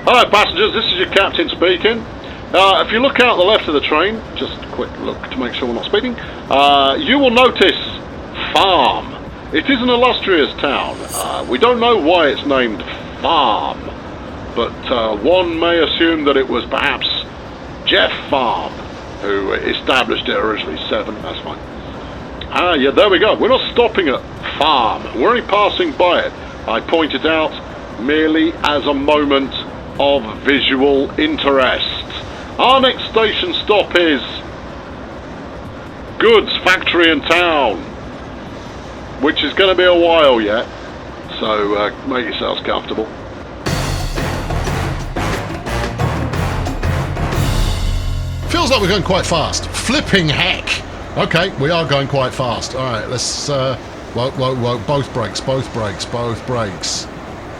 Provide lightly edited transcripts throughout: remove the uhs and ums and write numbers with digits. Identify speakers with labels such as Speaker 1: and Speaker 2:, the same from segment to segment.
Speaker 1: Hello passengers, this is your captain speaking. If you look out the left of the train, just a quick look to make sure we're not speeding, you will notice Farm. It is an illustrious town. We don't know why it's named Farm, but one may assume that it was perhaps Jeff Farm who established it originally. 7, that's fine. Yeah, there we go. We're not stopping at Farm. We're only passing by it. I pointed out merely as a moment of visual interest. Our next station stop is Goods Factory and Town, which is going to be a while yet, so make yourselves comfortable.
Speaker 2: Feels like we're going quite fast. Flipping heck! Okay, we are going quite fast. Alright, let's... whoa, both brakes, both brakes, both brakes.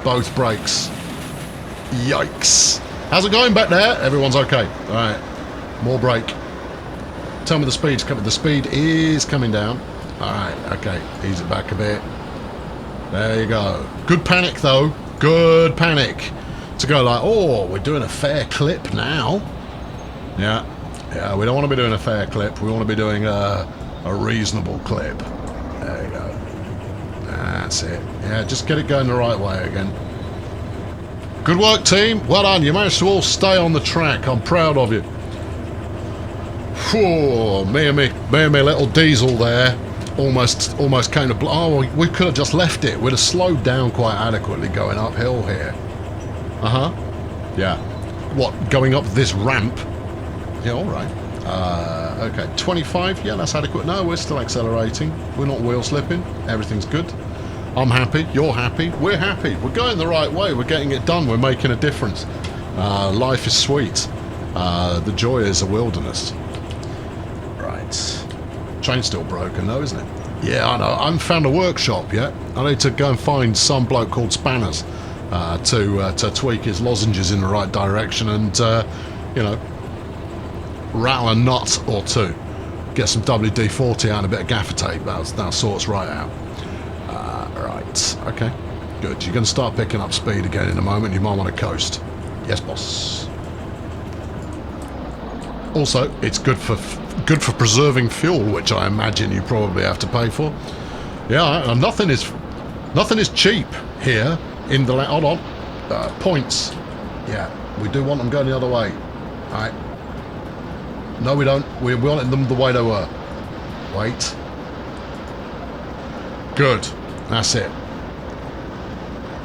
Speaker 2: Both brakes. Yikes. How's it going back there? Everyone's okay. Alright. More brake. Tell me the speed's coming. The speed is coming down. Alright, okay. Ease it back a bit. There you go. Good panic though. Good panic. To go like, oh, we're doing a fair clip now. Yeah. Yeah, we don't want to be doing a fair clip. We want to be doing a reasonable clip. There you go. That's it. Yeah, just get it going the right way again. Good work, team. Well done. You managed to all stay on the track. I'm proud of you. Whew, me and me little diesel there almost came to... Oh, we could have just left it. We'd have slowed down quite adequately going uphill here. Uh-huh. Yeah. What, going up this ramp? Yeah, all right. Okay, 25. Yeah, that's adequate. No, we're still accelerating. We're not wheel slipping. Everything's good. I'm happy, you're happy, we're happy. We're going the right way, we're getting it done, we're making a difference. Life is sweet. The joy is a wilderness. Right. Train's still broken though, isn't it? Yeah, I know. I haven't found a workshop yet. I need to go and find some bloke called Spanners to tweak his lozenges in the right direction and, you know, rattle a nut or two. Get some WD-40 out and a bit of gaffer tape. That sorts right out. Right, okay, good. You're going to start picking up speed again in a moment. You might want to coast. Yes, boss. Also, it's good for preserving fuel, which I imagine you probably have to pay for. Yeah, nothing is cheap here in the hold on, points. Yeah, we do want them going the other way. All right. No, we don't. We want them the way they were. Wait. Good. That's it.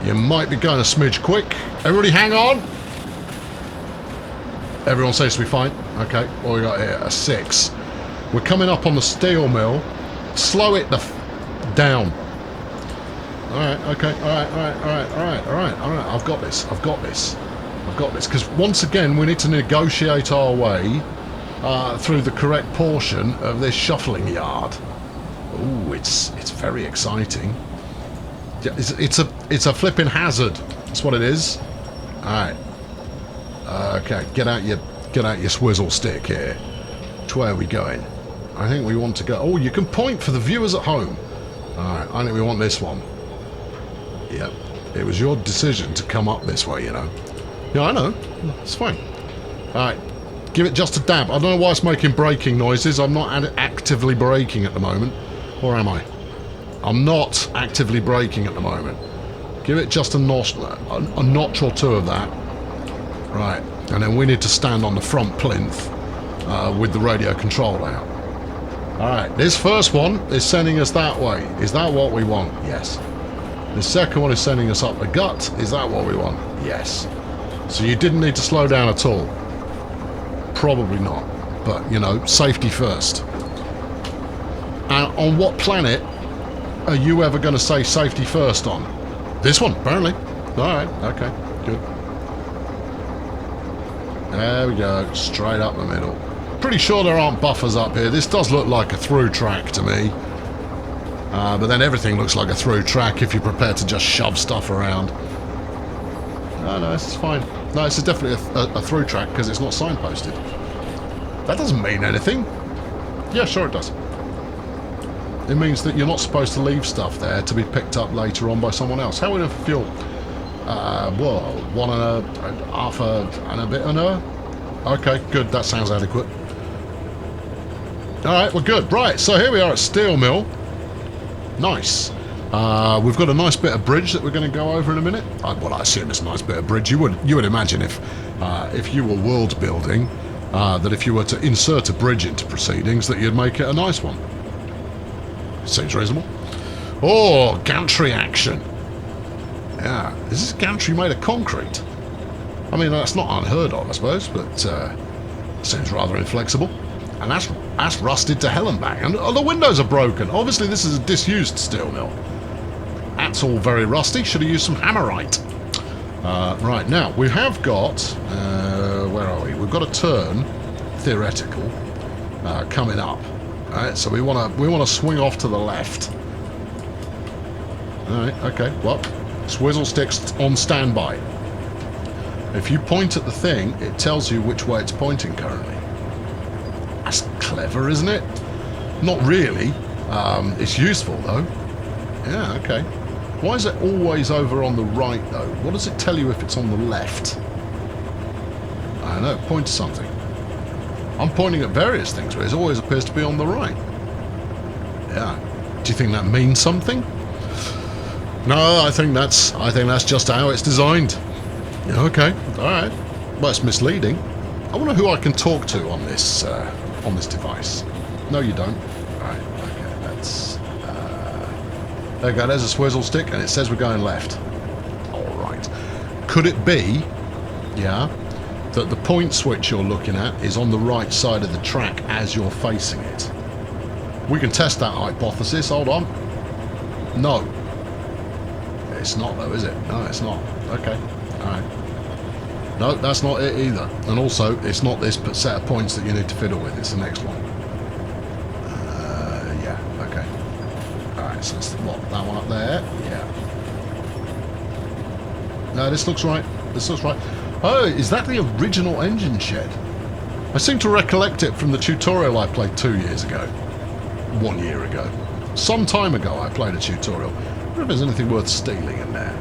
Speaker 2: You might be going a smidge quick. Everybody hang on. Everyone seems to be fine. Okay, what we got here? A 6. We're coming up on the steel mill. Slow it down. Alright, okay, alright. I've got this. Because once again, we need to negotiate our way through the correct portion of this shuffling yard. Ooh, it's very exciting. It's a flipping hazard. That's what it is. All right. Okay, get out your swizzle stick here. To where are we going? I think we want to go. Oh, you can point for the viewers at home. All right. I think we want this one. Yep. It was your decision to come up this way, you know. Yeah, I know. It's fine. All right. Give it just a dab. I don't know why it's making braking noises. I'm not actively braking at the moment. Or am I? I'm not actively braking at the moment. Give it just a notch or two of that. Right. And then we need to stand on the front plinth with the radio control out. Alright. This first one is sending us that way. Is that what we want? Yes. The second one is sending us up the gut. Is that what we want? Yes. So you didn't need to slow down at all. Probably not. But, you know, safety first. And on what planet are you ever going to say safety first on? This one, apparently. Alright, okay, good. There we go, straight up the middle. Pretty sure there aren't buffers up here. This does look like a through track to me. But then everything looks like a through track if you're prepared to just shove stuff around. No, this is fine. No, this is definitely a through track because it's not signposted. That doesn't mean anything. Yeah, sure it does. It means that you're not supposed to leave stuff there to be picked up later on by someone else. How would it feel? Whoa, 1 and a half and a bit an hour. Okay, good. That sounds adequate. All right, we're good. Right, so here we are at Steel Mill. Nice. We've got a nice bit of bridge that we're going to go over in a minute. Well, I assume it's a nice bit of bridge. You would imagine if you were world building, that if you were to insert a bridge into proceedings, that you'd make it a nice one. Seems reasonable. Oh, gantry action. Yeah, is this gantry made of concrete? I mean, that's not unheard of, I suppose, but seems rather inflexible. And that's rusted to hell and back. And the windows are broken. Obviously, this is a disused steel mill. That's all very rusty. Should have used some hammerite. Right, now, we have got... where are we? We've got a turn, theoretical, coming up. Alright, so we want to swing off to the left. Alright, okay, well, swizzle sticks on standby. If you point at the thing, it tells you which way it's pointing currently. That's clever, isn't it? Not really. It's useful, though. Yeah, okay. Why is it always over on the right, though? What does it tell you if it's on the left? I don't know. Point to something. I'm pointing at various things, but it always appears to be on the right. Yeah. Do you think that means something? No, I think that's just how it's designed. Yeah, okay. All right. Well, it's misleading. I wonder who I can talk to on this device. No, you don't. All right. Okay. That's. There you go. There's a swizzle stick, and it says we're going left. All right. Could it be? Yeah. That the point switch you're looking at is on the right side of the track as you're facing it. We can test that hypothesis. Hold on. No. It's not, though, is it? No, it's not. Okay. Alright. No, that's not it either. And also, it's not this set of points that you need to fiddle with. It's the next one. Yeah. Okay. Alright, so it's what? That one up there? Yeah. No, this looks right. This looks right. Oh, is that the original engine shed? I seem to recollect it from the tutorial I played 2 years ago. 1 year ago. Some time ago I played a tutorial. I wonder if there's anything worth stealing in there.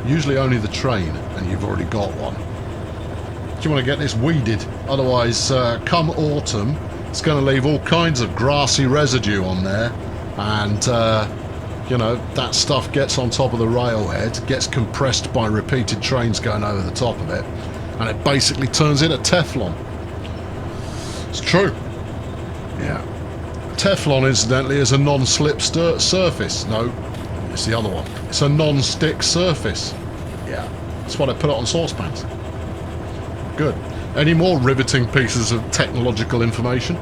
Speaker 2: Usually only the train, and you've already got one. Do you want to get this weeded? Otherwise, come autumn, it's going to leave all kinds of grassy residue on there. And, you know, that stuff gets on top of the railhead, gets compressed by repeated trains going over the top of it, and it basically turns into Teflon. It's true. Yeah. Teflon, incidentally, is a non-slip surface. No, it's the other one. It's a non-stick surface. Yeah. That's why they put it on saucepans. Good. Any more riveting pieces of technological information?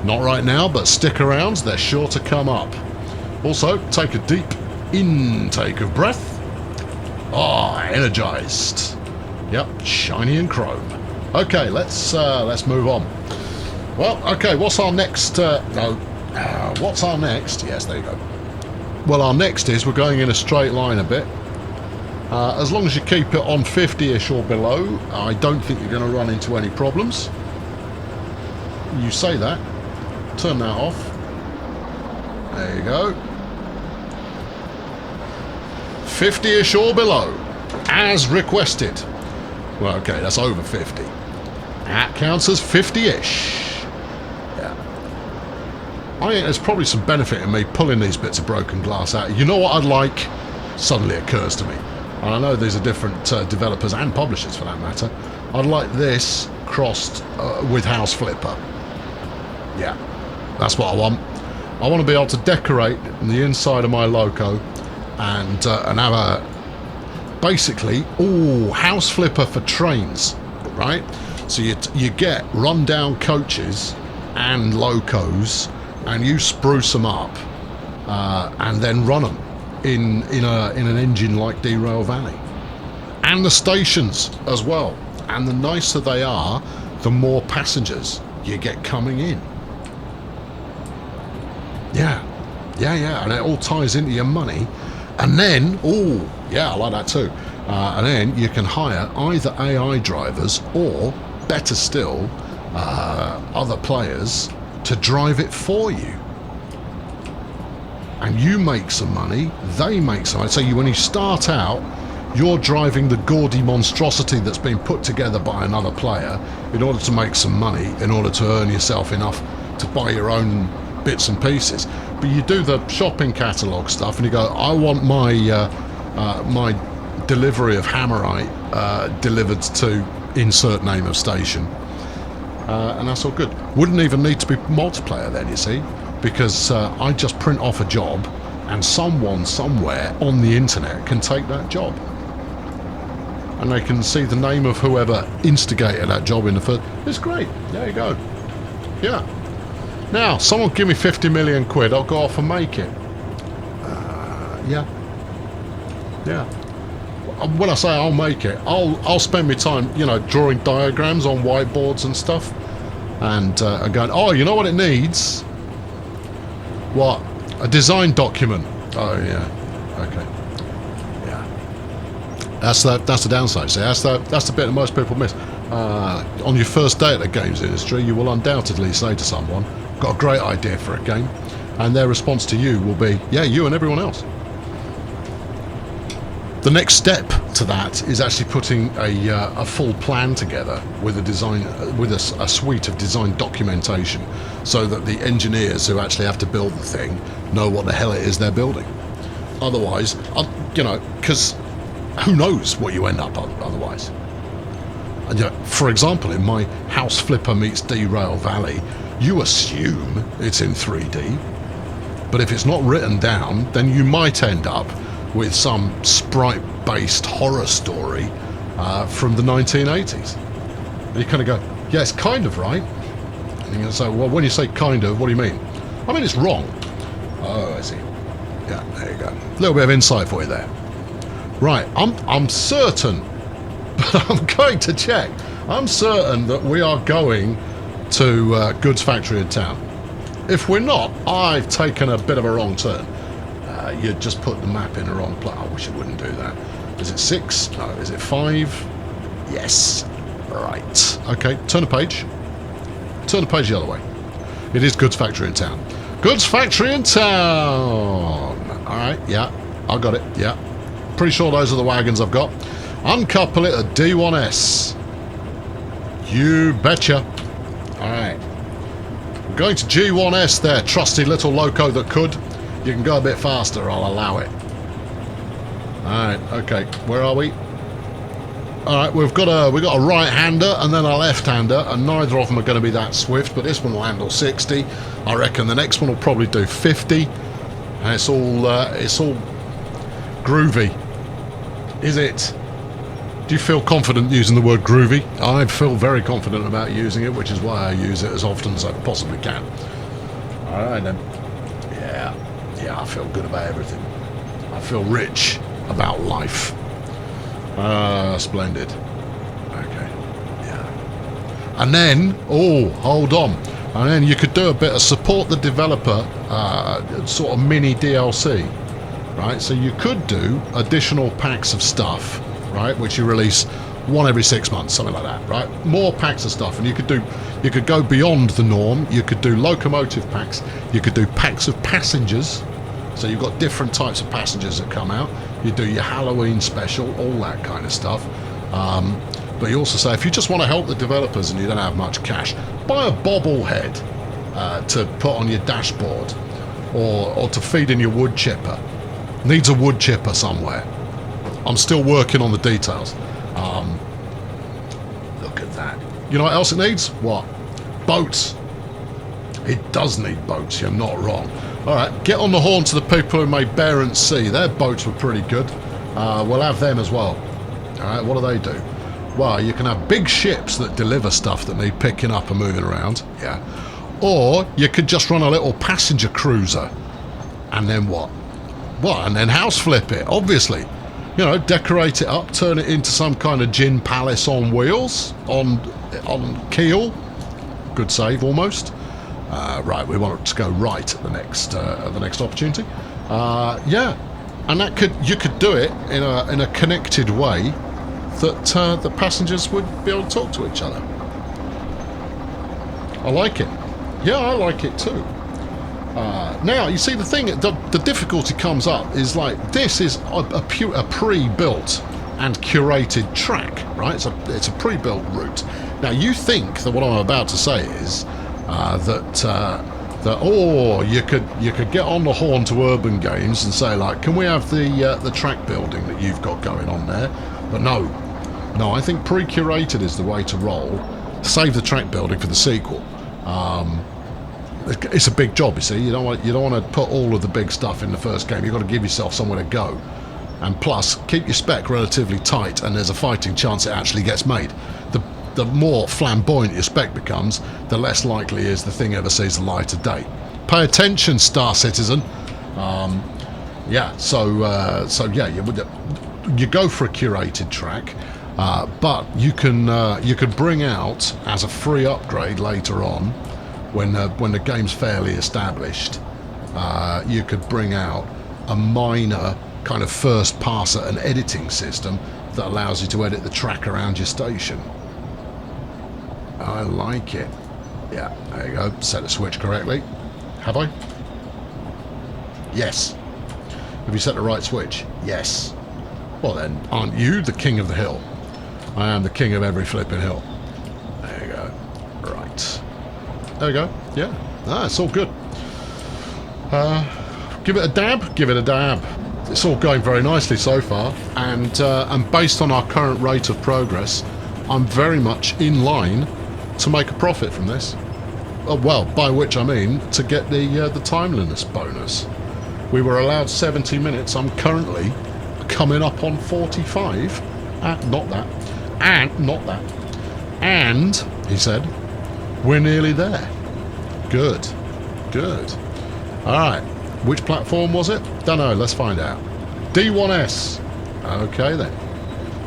Speaker 2: Not right now, but stick around. They're sure to come up. Also, take a deep intake of breath. Ah, energized. Yep, shiny and chrome. Okay, let's move on. Well, okay, what's our next? What's our next? Yes, there you go. Well, our next is we're going in a straight line a bit. As long as you keep it on 50-ish or below, I don't think you're going to run into any problems. You say that. Turn that off. There you go. 50-ish or below, as requested. Well, okay, that's over 50. That counts as 50-ish. Yeah. I think there's probably some benefit in me pulling these bits of broken glass out. You know what I'd like? Suddenly occurs to me. And I know these are different developers and publishers for that matter. I'd like this crossed with House Flipper. Yeah, that's what I want. I want to be able to decorate the inside of my loco and have a basically House Flipper for trains, right? So you get run-down coaches and locos, and you spruce them up and then run them in an engine like Derail Valley, and the stations as well. And the nicer they are, the more passengers you get coming in. Yeah, and it all ties into your money. And then, I like that too. And then you can hire either AI drivers or, better still, other players to drive it for you. And you make some money, they make some money. So when you start out, You're driving the gaudy monstrosity that's been put together by another player in order to make some money, in order to earn yourself enough to buy your own bits and pieces. But you do the shopping catalogue stuff and you go, I want my my delivery of Hammerite delivered to insert name of station. And that's all good. Wouldn't even need to be multiplayer then, you see, because I just print off a job and someone somewhere on the internet can take that job. And they can see the name of whoever instigated that job in the first... It's great. There you go. Yeah. Now, someone give me 50 million quid, I'll go off and make it. Yeah. Yeah. When I say I'll make it, I'll spend my time, you know, drawing diagrams on whiteboards and stuff. And going, oh, you know what it needs? What? A design document. Oh, yeah. Okay. That's the downside. See, that's the bit that most people miss. On your first day at the games industry, you will undoubtedly say to someone, "Got a great idea for a game," and their response to you will be, "Yeah, you and everyone else." The next step to that is actually putting a full plan together with a design, with a suite of design documentation, so that the engineers who actually have to build the thing know what the hell it is they're building. Otherwise, you know, because who knows what you end up otherwise. And, you know, for example, in my House Flipper meets Derail Valley, you assume it's in 3D, but if it's not written down, then you might end up with some sprite-based horror story from the 1980s. And you kind of go, yeah, it's kind of right. And you're going to say, well, when you say kind of, what do you mean? I mean, it's wrong. Oh, I see. Yeah, there you go. A little bit of insight for you there. Right, I'm certain, but I'm going to check. I'm certain that we are going to Goods Factory in town. If we're not, I've taken a bit of a wrong turn. You just put the map in the wrong place. I wish I wouldn't do that. Is it 6? No. Is it 5? Yes. Right. Okay, turn the page. Turn the page the other way. It is Goods Factory in town. Goods Factory in town. Alright, yeah. I got it, yeah. Pretty sure those are the wagons I've got. Uncouple it at D1S. You betcha. Alright. Going to G1S there, trusty little loco that could. You can go a bit faster, I'll allow it. Alright, okay. Where are we? Alright, we've got a right-hander and then a left-hander, and neither of them are going to be that swift, but this one will handle 60. I reckon the next one will probably do 50. And it's all groovy. Is it? Do you feel confident using the word groovy? I feel very confident about using it, which is why I use it as often as I possibly can. Alright then. Yeah, I feel good about everything. I feel rich about life. Splendid. Okay. Yeah. And then, oh, hold on. And then you could do a bit of support the developer, sort of mini DLC, right? So you could do additional packs of stuff, right, which you release one every 6 months, something like that, right? More packs of stuff, and you could go beyond the norm. You could do locomotive packs. You could do packs of passengers. So you've got different types of passengers that come out. You do your Halloween special, all that kind of stuff. But you also say, if you just want to help the developers and you don't have much cash, buy a bobblehead to put on your dashboard, or to feed in your wood chipper. Needs a wood chipper somewhere. I'm still working on the details. Look at that. You know what else it needs? What? Boats. It does need boats, you're not wrong. Alright, get on the horn to the people who made Barents Sea. Their boats were pretty good. We'll have them as well. Alright, what do they do? Well, you can have big ships that deliver stuff that need picking up and moving around. Yeah. Or you could just run a little passenger cruiser. And then what? Well, and then house flip it, obviously. You know, decorate it up, turn it into some kind of gin palace on wheels, on keel. Good save, almost. Right, we want it to go right at the next opportunity. Yeah, and you could do it in a connected way that the passengers would be able to talk to each other. I like it. Yeah, I like it too. Now, you see, the difficulty comes up is like, this is a pre-built and curated track, right? It's a pre-built route. Now, you think that what I'm about to say is you could get on the horn to Urban Games and say, like, can we have the track building that you've got going on there? But no, I think pre-curated is the way to roll. Save the track building for the sequel. It's a big job, you see. You don't want to put all of the big stuff in the first game. You've got to give yourself somewhere to go. And plus, keep your spec relatively tight, and there's a fighting chance it actually gets made. The more flamboyant your spec becomes, the less likely is the thing ever sees the light of day. Pay attention, Star Citizen. You go for a curated track, but you could bring out as a free upgrade later on, when the game's fairly established. You could bring out a minor kind of first pass at an editing system that allows you to edit the track around your station. I like it. Yeah, there you go. Set the switch correctly. Have I? Yes. Have you set the right switch? Yes. Well then, aren't you the king of the hill? I am the king of every flipping hill. There you go. Right. There we go. Yeah. It's all good. Give it a dab? Give it a dab. It's all going very nicely so far, and based on our current rate of progress, I'm very much in line to make a profit from this. Well, by which I mean to get the timeliness bonus. We were allowed 70 minutes. I'm currently coming up on 45. Not that. And, he said, we're nearly there. Good. Alright, which platform was it? Don't know, let's find out. D1S. Okay then.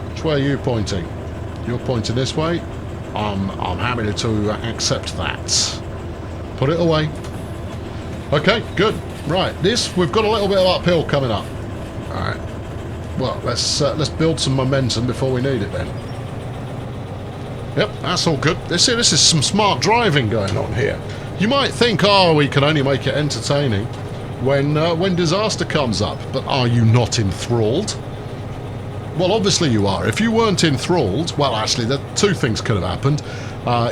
Speaker 2: Which way are you pointing? You're pointing this way. I'm happy to accept that. Put it away. Okay, good. Right, we've got a little bit of uphill coming up. Alright. Well, let's build some momentum before we need it then. Yep, that's all good. This is some smart driving going on here. You might think, we can only make it entertaining when disaster comes up. But are you not enthralled? Well, obviously you are. If you weren't enthralled, well, actually, two things could have happened.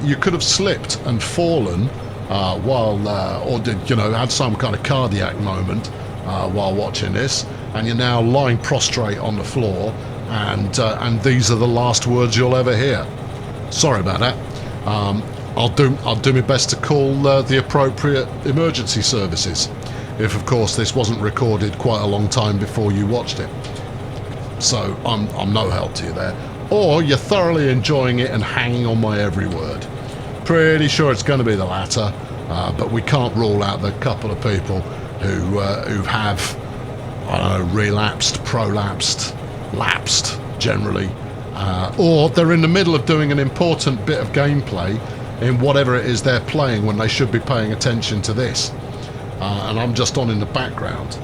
Speaker 2: You could have slipped and fallen had some kind of cardiac moment while watching this, and you're now lying prostrate on the floor, and these are the last words you'll ever hear. Sorry about that. I'll do my best to call the appropriate emergency services, if of course this wasn't recorded quite a long time before you watched it. So I'm no help to you there. Or you're thoroughly enjoying it and hanging on my every word. Pretty sure it's going to be the latter, but we can't rule out the couple of people who have, I don't know, relapsed, prolapsed, lapsed generally, or they're in the middle of doing an important bit of gameplay in whatever it is they're playing when they should be paying attention to this. And I'm just on in the background,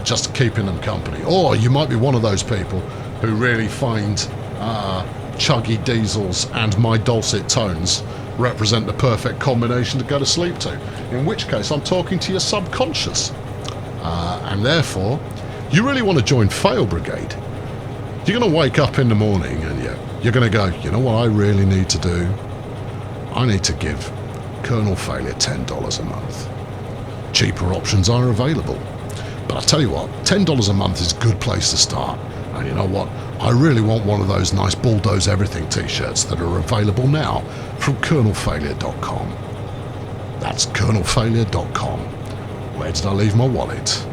Speaker 2: just keeping them company. Or you might be one of those people who really find chuggy diesels and my dulcet tones represent the perfect combination to go to sleep to. In which case, I'm talking to your subconscious. And therefore, you really want to join Fail Brigade. You're going to wake up in the morning and you're going to go, you know what I really need to do? I need to give Colonel Failure $10 a month. Cheaper options are available. But I'll tell you what, $10 a month is a good place to start. And you know what? I really want one of those nice Bulldoze Everything t-shirts that are available now from colonelfailure.com. That's colonelfailure.com. Where did I leave my wallet?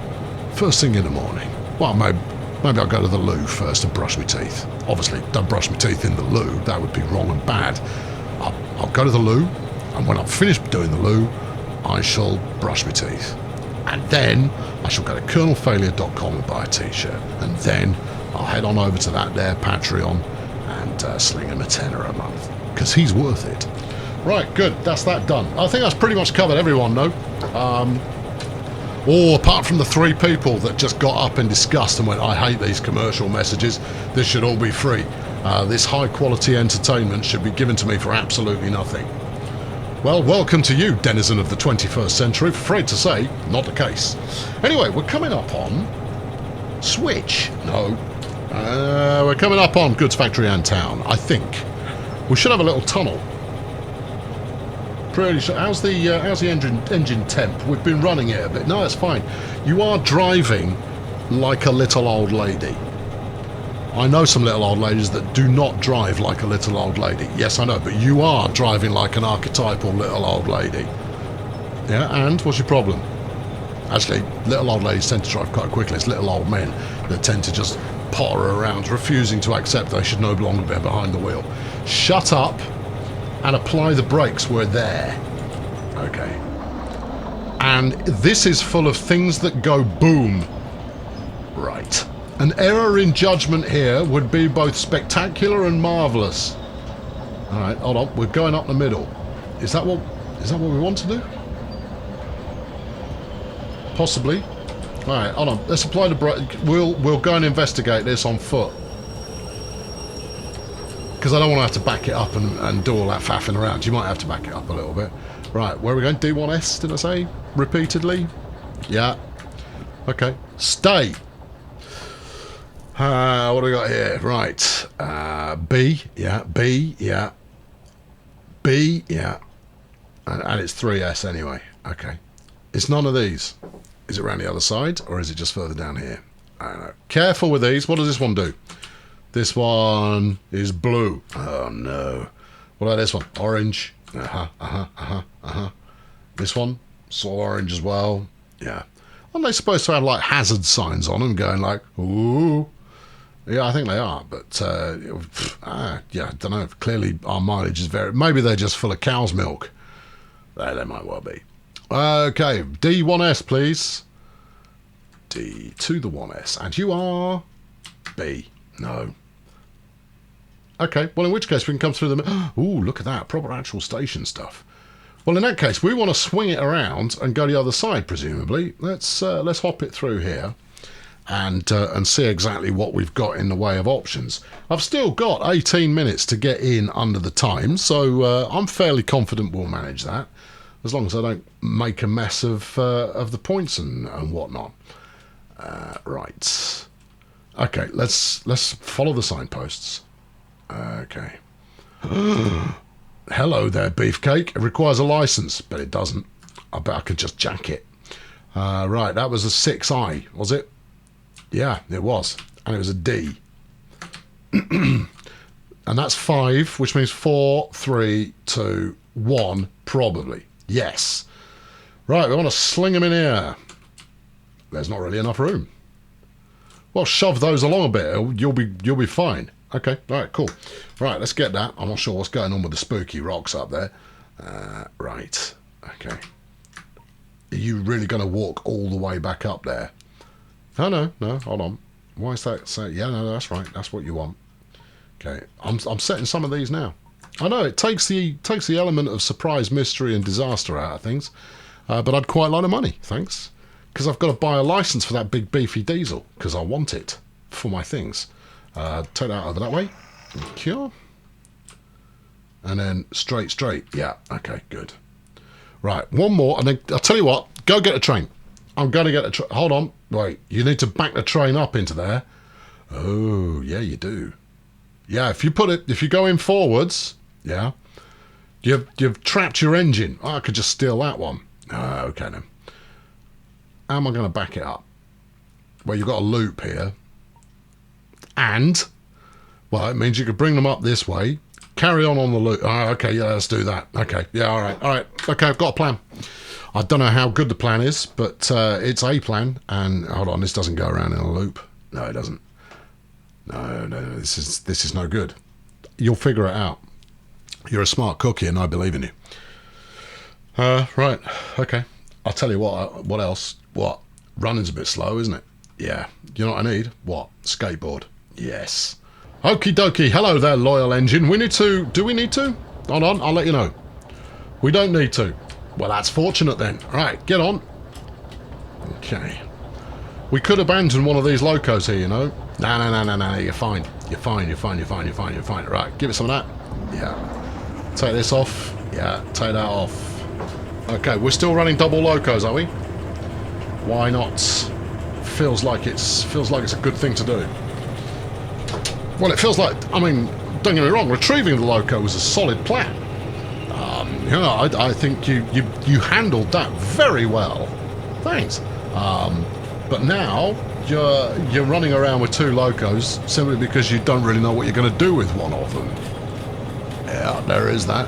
Speaker 2: First thing in the morning. Well, maybe I'll go to the loo first and brush my teeth. Obviously, don't brush my teeth in the loo. That would be wrong and bad. I'll go to the loo, and when I've finished doing the loo, I shall brush my teeth. And then I shall go to colonelfailure.com and buy a t-shirt. And then I'll head on over to that there Patreon and sling him a tenner a month. Because he's worth it. Right, good. That's that done. I think that's pretty much covered everyone, no? Apart from the 3 people that just got up in disgust and went, I hate these commercial messages. This should all be free. This high-quality entertainment should be given to me for absolutely nothing. Well, welcome to you, denizen of the 21st century. Afraid to say, not the case. Anyway, we're coming up on Switch. No, We're coming up on goods factory and town, I think. We should have a little tunnel. Pretty sure. How's the engine temp? We've been running it a bit. No, it's fine. You are driving like a little old lady. I know some little old ladies that do not drive like a little old lady. Yes, I know, but you are driving like an archetypal little old lady. Yeah, and what's your problem? Actually, little old ladies tend to drive quite quickly. It's little old men that tend to just potter around, refusing to accept they should no longer be behind the wheel. Shut up and apply the brakes. We're there. Okay. And this is full of things that go boom. Right. An error in judgment here would be both spectacular and marvellous. Alright, hold on. We're going up the middle. Is that what we want to do? Possibly. Alright, hold on. Let's apply the brake. We'll go and investigate this on foot. Because I don't want to have to back it up and do all that faffing around. You might have to back it up a little bit. Right, where are we going? D1S, did I say? Repeatedly? Yeah. Okay. Stay. What do we got here? Right. B. Yeah. B. Yeah. B. Yeah. And it's 3S anyway. Okay. It's none of these. Is it around the other side, or is it just further down here? I don't know. Careful with these. What does this one do? This one is blue. Oh, no. What about this one? Orange. This one? Sort of orange as well. Yeah. Aren't they supposed to have, like, hazard signs on them going like, ooh? Yeah, I think they are, but, yeah, I don't know. Clearly, our mileage is very... Maybe they're just full of cow's milk. They might well be. Okay, D1S, please. D to the 1S. And you are... B. No. Okay, well, in which case we can come through the... Ooh, look at that. Proper actual station stuff. Well, in that case, we want to swing it around and go the other side, presumably. Let's hop it through here and see exactly what we've got in the way of options. I've still got 18 minutes to get in under the time, so I'm fairly confident we'll manage that, as long as I don't make a mess of the points and whatnot. Right. Okay, let's follow the signposts. Okay. Hello there, beefcake. It requires a license, but it doesn't. I bet I could just jack it. Right, that was a 6I, was it? Yeah, it was. And it was a D. And that's 5, which means 4, 3, 2, 1, probably. Yes. Right, we want to sling them in here. There's not really enough room. Well, shove those along a bit. You'll be fine. Okay, all right, cool. Right, let's get that. I'm not sure what's going on with the spooky rocks up there. Right, okay. Are you really going to walk all the way back up there? No, hold on. Why is that? Yeah, no, that's right. That's what you want. Okay, I'm setting some of these now. I know it takes the element of surprise, mystery, and disaster out of things, but I'd quite like the money, thanks. Because I've got to buy a license for that big beefy diesel, because I want it for my things. Take that over that way. Cure. And then straight. Yeah, okay, good. Right, one more, and then I'll tell you what, go get a train. I'm going to get a train. Hold on, wait, you need to back the train up into there. Oh, yeah, you do. Yeah, if you go in forwards, yeah, you've trapped your engine. Oh, I could just steal that one. Okay then. How am I going to back it up? Well, you've got a loop here. And, well, it means you could bring them up this way, carry on the loop. Oh, okay, yeah, let's do that. Okay, yeah, all right. Okay, I've got a plan. I don't know how good the plan is, but it's a plan. And, hold on, this doesn't go around in a loop. No, it doesn't. No, this is no good. You'll figure it out. You're a smart cookie, and I believe in you. Right, okay. I'll tell you what else. What? Running's a bit slow, isn't it? Yeah. You know what I need? What? Skateboard. Yes. Okie dokie. Hello there, loyal engine. Do we need to? Hold on, I'll let you know. We don't need to. Well, that's fortunate then. Right, get on. Okay. We could abandon one of these locos here, you know. No, you're fine. You're fine. Right, give it some of that. Yeah. Take this off. Yeah, take that off. Okay, we're still running double locos, are we? Why not? Feels like it's a good thing to do. Well, it feels like, I mean, don't get me wrong, retrieving the loco was a solid plan. You know, I think you handled that very well. Thanks. But now you're running around with 2 locos simply because you don't really know what you're going to do with one of them. Yeah, there is that.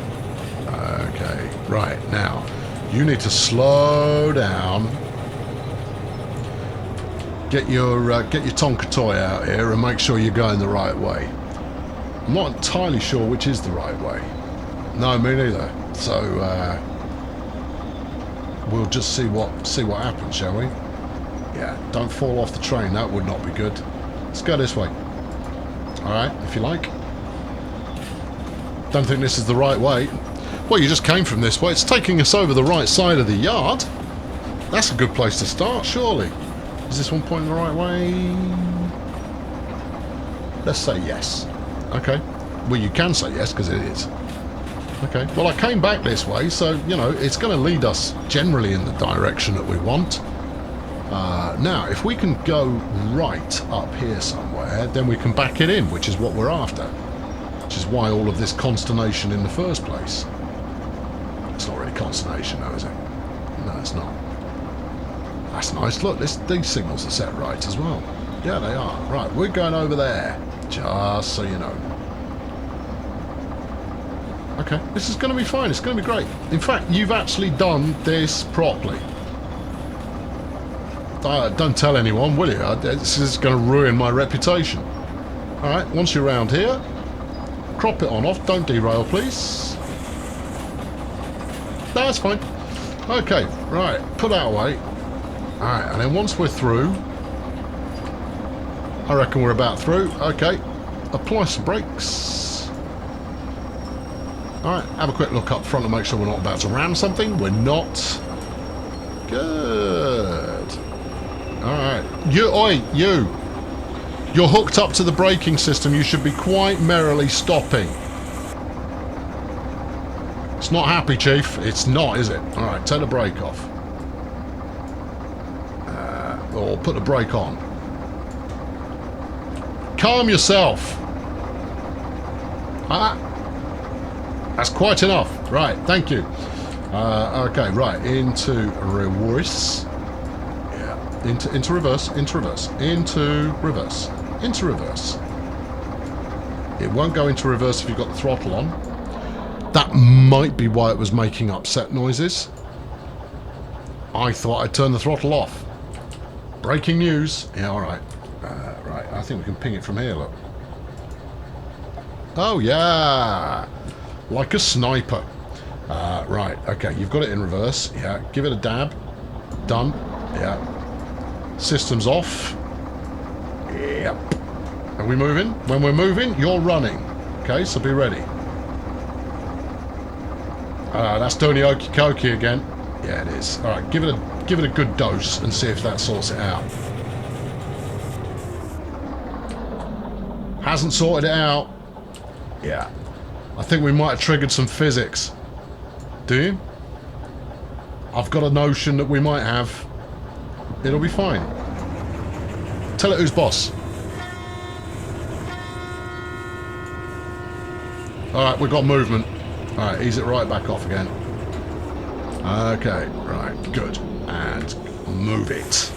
Speaker 2: Okay, right, now you need to slow down. Get your Tonka toy out here and make sure you're going the right way. I'm not entirely sure which is the right way. No, me neither. So we'll just see what happens, shall we? Yeah, don't fall off the train. That would not be good. Let's go this way. All right, if you like. Don't think this is the right way. Well, you just came from this way. It's taking us over the right side of the yard. That's a good place to start, surely. Is this one pointing the right way? Let's say yes. Okay. Well, you can say yes because it is. Okay. Well, I came back this way, so, you know, it's going to lead us generally in the direction that we want. Now, if we can go right up here somewhere, then we can back it in, which is what we're after. Which is why all of this consternation in the first place. It's not really consternation, though, is it? No, it's not. That's nice. Look, these signals are set right as well. Yeah, they are. Right, we're going over there. Just so you know. Okay, this is going to be fine. It's going to be great. In fact, you've actually done this properly. Don't tell anyone, will you? This is going to ruin my reputation. Alright, once you're around here, crop it on off. Don't derail, please. No, that's fine. Okay, right, put that away. Alright, and then once we're through, I reckon we're about through. Okay, apply some brakes. Alright, have a quick look up front and make sure we're not about to ram something. We're not. Good. Alright. You're hooked up to the braking system. You should be quite merrily stopping. It's not happy, Chief. It's not, is it? Alright, take the brake off. Or put the brake on. Calm yourself. That's quite enough. Right, thank you. Okay, right, into reverse. Yeah, into reverse, into reverse, into reverse, into reverse. It won't go into reverse if you've got the throttle on. That might be why it was making upset noises. I thought I'd turn the throttle off. Breaking news. Yeah, alright. Right, I think we can ping it from here, look. Oh, yeah. Like a sniper. Right, okay, you've got it in reverse. Yeah, give it a dab. Done. Yeah. Systems off. Yep. Are we moving? When we're moving, you're running. Okay, so be ready. That's doing the okey cokey again. Yeah, it is. Alright, give it a good dose and see if that sorts it out. Hasn't sorted it out. Yeah. I think we might have triggered some physics. Do you? I've got a notion that we might have. It'll be fine. Tell it who's boss. Alright, we've got movement. Alright, ease it right back off again. Okay, right, good. And move it.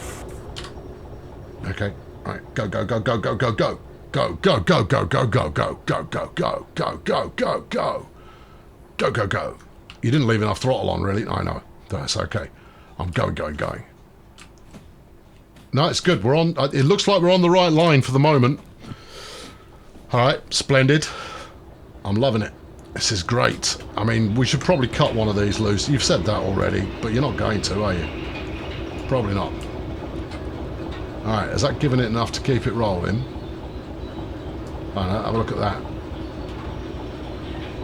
Speaker 2: Okay, right, go, go, go, go, go, go, go. Go, go, go, go, go, go, go, go, go, go, go, go, go, go. Go, go, go. You didn't leave enough throttle on, really. I know. That's okay. I'm going, going, going. No, it's good. We're on. It looks like we're on the right line for the moment. Alright, splendid. I'm loving it. This is great. I mean, we should probably cut one of these loose. You've said that already, but you're not going to, are you? Probably not. Alright, has that given it enough to keep it rolling? I don't know, have a look at that.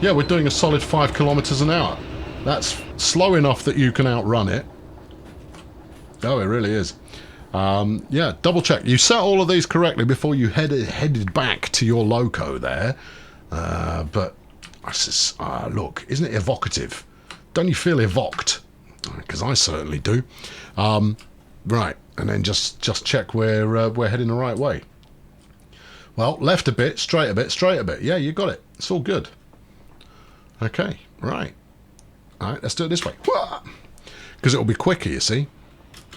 Speaker 2: Yeah, we're doing a solid 5 kilometers an hour. That's slow enough that you can outrun it. Oh, it really is. Yeah, double check. You set all of these correctly before you headed back to your loco there. But look, isn't it evocative? Don't you feel evoked? Because I certainly do. Right, and then just check we're heading the right way. Well, left a bit, straight a bit, straight a bit. Yeah, you got it. It's all good. Okay, right. All right, let's do it this way. Because it'll be quicker, you see.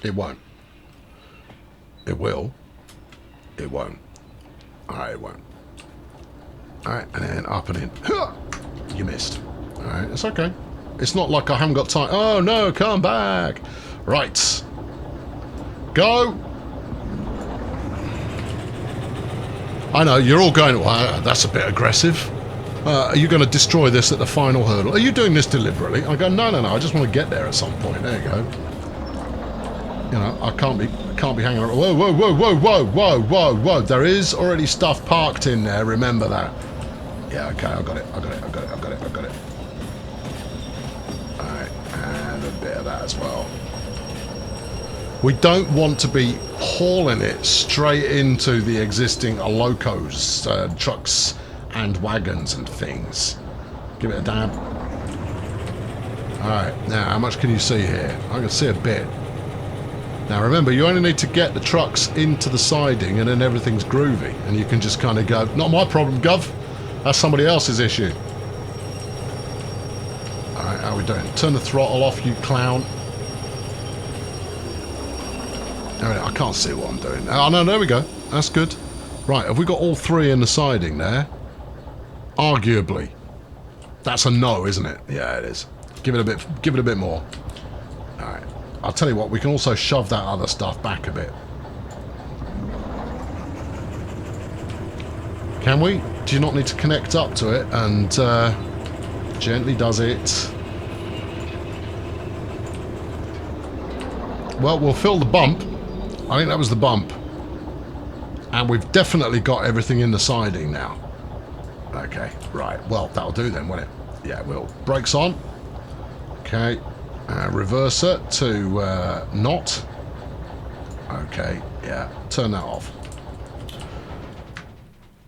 Speaker 2: It won't. It will. It won't. All right, it won't. All right, and then up and in. You missed. All right, it's okay. It's not like I haven't got time. Oh, no, come back. Right. Go. I know, you're all going, wow, that's a bit aggressive. Are you going to destroy this at the final hurdle? Are you doing this deliberately? I go, no, I just want to get there at some point. There you go. You know, I can't be hanging around. Whoa. There is already stuff parked in there, remember that. Yeah, okay, I got it. Alright, and a bit of that as well. We don't want to be hauling it straight into the existing locos, trucks and wagons and things. Give it a dab. Alright, now how much can you see here? I can see a bit. Now remember, you only need to get the trucks into the siding and then everything's groovy. And you can just kind of go, not my problem, Gov. That's somebody else's issue. Alright, how are we doing? Turn the throttle off, you clown. I can't see what I'm doing. Oh, no, there we go. That's good. Right, have we got all three in the siding there? Arguably. That's a no, isn't it? Yeah, it is. Give it a bit more. Alright. I'll tell you what, we can also shove that other stuff back a bit. Can we? Do you not need to connect up to it? And gently does it. Well, we'll fill the bump. I think that was the bump. And we've definitely got everything in the siding now. Okay, right. Well, that'll do then, won't it? Yeah, it will. Brakes on. Okay. Reverser to not. Okay, yeah. Turn that off.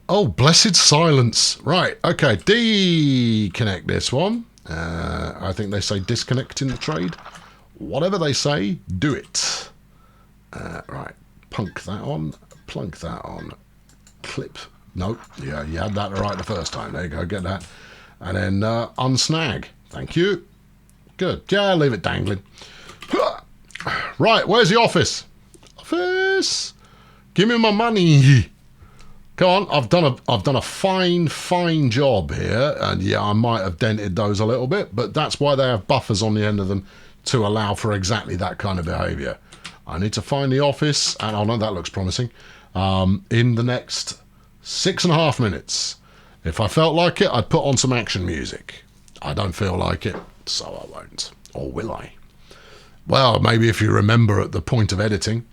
Speaker 2: Oh, blessed silence. Right, okay. Deconnect this one. I think they say disconnect in the trade. Whatever they say, do it. Right, punk that on, plunk that on, clip. Nope, yeah, you had that right the first time. There you go, get that. And then unsnag. Thank you. Good. Yeah, leave it dangling. Right, where's the office? Office. Give me my money. Come on, I've done a fine job here, and yeah, I might have dented those a little bit, but that's why they have buffers on the end of them to allow for exactly that kind of behaviour. I need to find the office, and oh no, that looks promising, in the next 6.5 minutes. If I felt like it, I'd put on some action music. I don't feel like it, so I won't. Or will I? Well, maybe if you remember at the point of editing.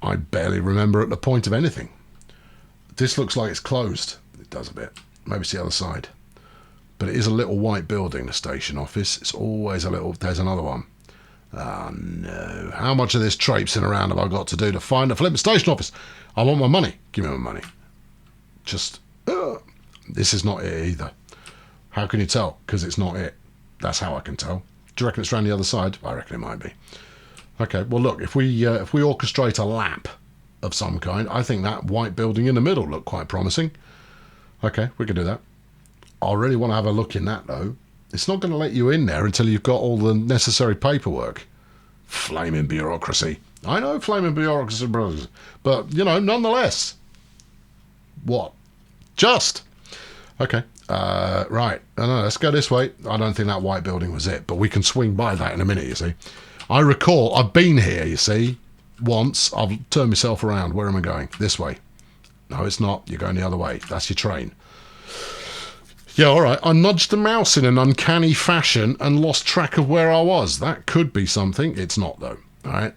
Speaker 2: I barely remember at the point of anything. This looks like it's closed. It does a bit. Maybe it's the other side. But it is a little white building, the station office. It's always a little... There's another one. Oh, no. How much of this traipsing around have I got to do to find a flipping station office? I want my money. Give me my money. Just... this is not it either. How can you tell? Because it's not it. That's how I can tell. Do you reckon it's around the other side? I reckon it might be. Okay, well, look, if we orchestrate a lap of some kind, I think that white building in the middle looked quite promising. Okay, we can do that. I really want to have a look in that, though. It's not going to let you in there until you've got all the necessary paperwork. Flaming bureaucracy. I know flaming bureaucracy, brothers. But, you know, nonetheless. What? Just. Okay. Right. No, let's go this way. I don't think that white building was it, but we can swing by that in a minute, you see. I recall, I've been here, you see, once. I've turned myself around. Where am I going? This way. No, it's not. You're going the other way. That's your train. Yeah, all right. I nudged the mouse in an uncanny fashion and lost track of where I was. That could be something. It's not, though. All right.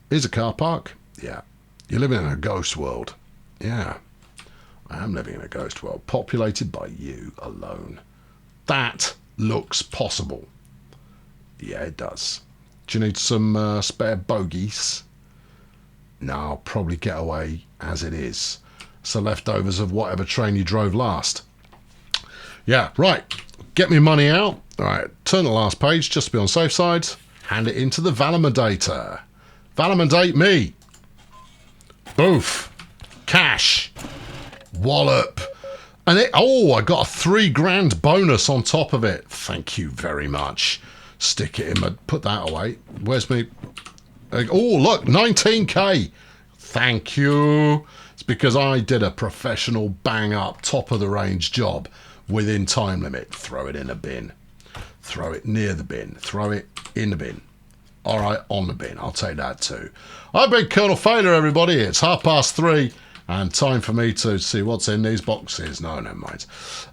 Speaker 2: Here's a car park. Yeah. You're living in a ghost world. Yeah. I am living in a ghost world, populated by you alone. That looks possible. Yeah, it does. Do you need some spare bogies? No, I'll probably get away as it is. It's the leftovers of whatever train you drove last. Yeah, right. Get me money out. All right, turn the last page just to be on safe side. Hand it into the validator. Validate me. Boof. Cash. wallop. And I got a £3,000 bonus on top of it. Thank you very much. Stick it in my, put that away. Where's me? Oh, look, 19k. Thank you. It's because I did a professional bang up top of the range job within time limit. Throw it in a bin. Throw it near the bin. Throw it in the bin. All right, on the bin. I'll take that too. I've been Colonel Failure, everybody. It's 3:30. And time for me to see what's in these boxes. No, never mind.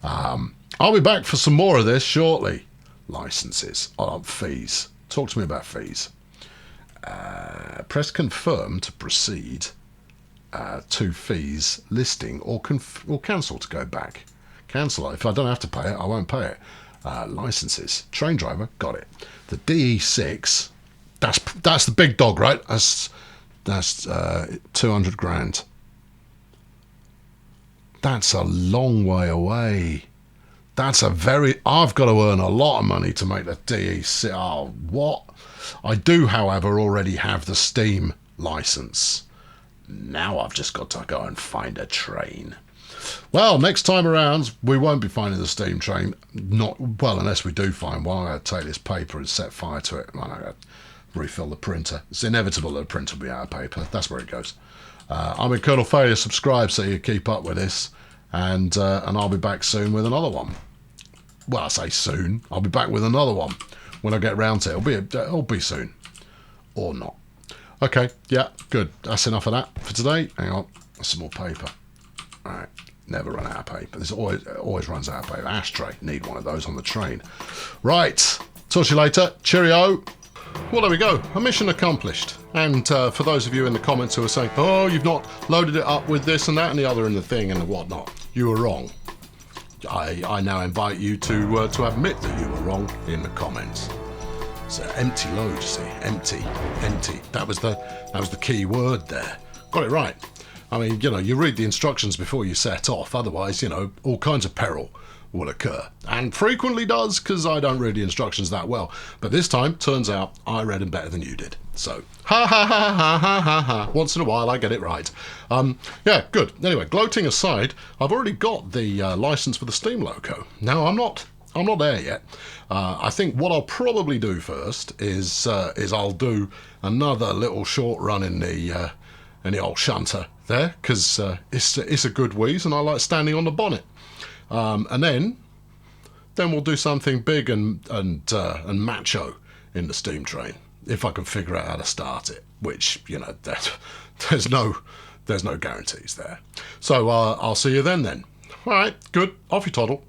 Speaker 2: I'll be back for some more of this shortly. Licenses. Fees. Talk to me about fees. Press confirm to proceed to fees listing or cancel to go back. Cancel it. If I don't have to pay it, I won't pay it. Licenses. Train driver. Got it. The DE6. That's the big dog, right? That's 200 grand. That's a long way away. That's I've got to earn a lot of money to make the DE6. Oh, what? I do, however, already have the Steam license. Now I've just got to go and find a train. Well, next time around, we won't be finding the Steam train. Unless we do find one. I'm going to take this paper and set fire to it. I'm going to refill the printer. It's inevitable that the printer will be out of paper. That's where it goes. I'm in Colonel Failure. Subscribe so you keep up with this, and I'll be back soon with another one. Well, I say soon. I'll be back with another one when I get round to it. It'll be soon, or not. Okay, yeah, good. That's enough of that for today. Hang on, there's some more paper. All right, never run out of paper. There's always runs out of paper. Ashtray, need one of those on the train. Right, talk to you later. Cheerio. Well, there we go. A mission accomplished. And for those of you in the comments who are saying, oh, you've not loaded it up with this and that and the other and the thing and the whatnot, you were wrong. I now invite you to admit that you were wrong in the comments. It's an empty load, you see. Empty. That was the key word there. Got it right. I mean, you read the instructions before you set off. Otherwise, all kinds of peril will occur, and frequently does, because I don't read the instructions that well. But this time, turns out I read them better than you did. So, ha ha ha ha ha ha ha. Once in a while, I get it right. Yeah, good. Anyway, gloating aside, I've already got the license for the Steam loco. Now, I'm not there yet. I think what I'll probably do first is I'll do another little short run in the old shunter there, because it's a good wheeze, and I like standing on the bonnet. And then we'll do something big and macho in the steam train, if I can figure out how to start it. Which there's no guarantees there. So I'll see you then. All right, good. Off you toddle.